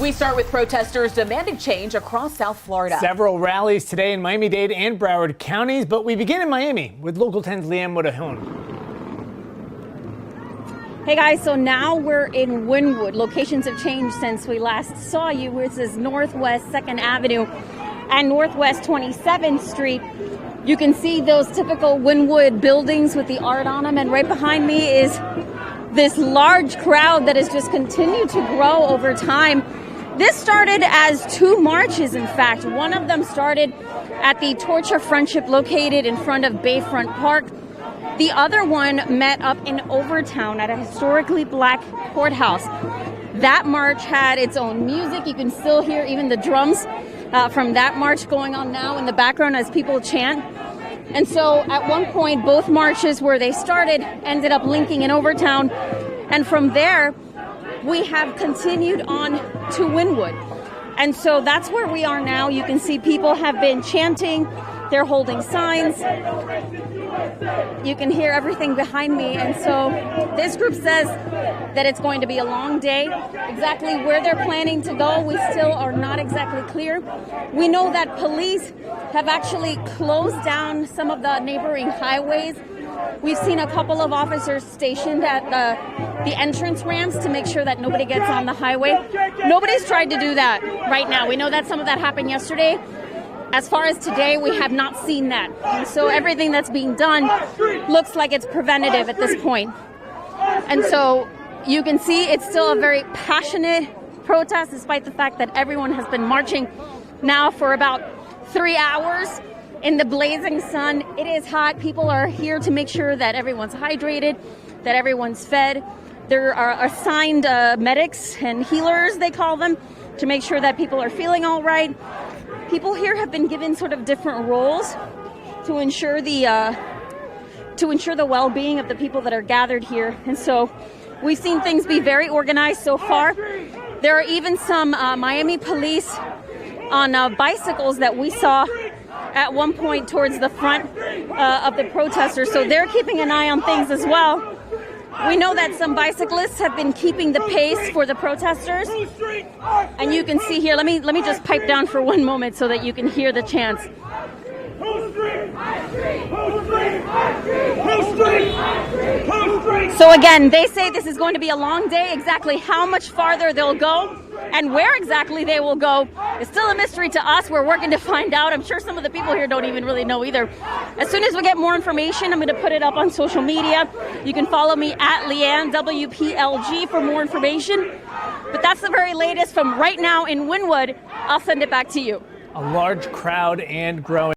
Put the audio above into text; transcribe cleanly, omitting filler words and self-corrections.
We start with protesters demanding change across South Florida. Several rallies today in Miami-Dade and Broward counties, but we begin in Miami with Local 10's Leanne Woodahone. Hey guys, so now we're in Wynwood. Locations have changed since we last saw you. This is Northwest 2nd Avenue and Northwest 27th Street. You can see those typical Wynwood buildings with the art on them, and right behind me is this large crowd that has just continued to grow over time. This started as two marches, in fact. One of them started at the Torch of Friendship located in front of Bayfront Park. The other one met up in Overtown at a historically black courthouse. That march had its own music. You can still hear even the drums from that march going on now in the background as people chant. And so at one point, both marches where they started ended up linking in Overtown. And from there, we have continued on to Wynwood. And so that's where we are now. You can see people have been chanting. They're holding signs. You can hear everything behind me. And so this group says that it's going to be a long day. Exactly where they're planning to go, we still are not exactly clear. We know that police have actually closed down some of the neighboring highways. We've seen a couple of officers stationed at the entrance ramps to make sure that nobody gets on the highway. Nobody's tried to do that right now. We know that some of that happened yesterday. As far as today, we have not seen that. And so everything that's being done looks like it's preventative at this point. And so you can see it's still a very passionate protest, despite the fact that everyone has been marching now for about 3 hours in the blazing sun. It is hot. People are here to make sure that everyone's hydrated, that everyone's fed. There are assigned medics and healers, they call them, to make sure that people are feeling all right. People here have been given sort of different roles to ensure the well-being of the people that are gathered here. And so we've seen things be very organized so far. There are even some Miami police on bicycles that we saw at one point towards the front of the protesters. So they're keeping an eye on things as well. We know that some bicyclists have been keeping the pace for the protesters. And you can see here, let me just pipe down for one moment so that you can hear the chants. So again, they say this is going to be a long day. Exactly how much farther they'll go and where exactly they will go is still a mystery to us. We're working to find out. I'm sure some of the people here don't even really know either. As soon as we get more information, I'm going to put it up on social media. You can follow me at Leanne WPLG for more information. But that's the very latest from right now in Wynwood. I'll send it back to you. A large crowd and growing.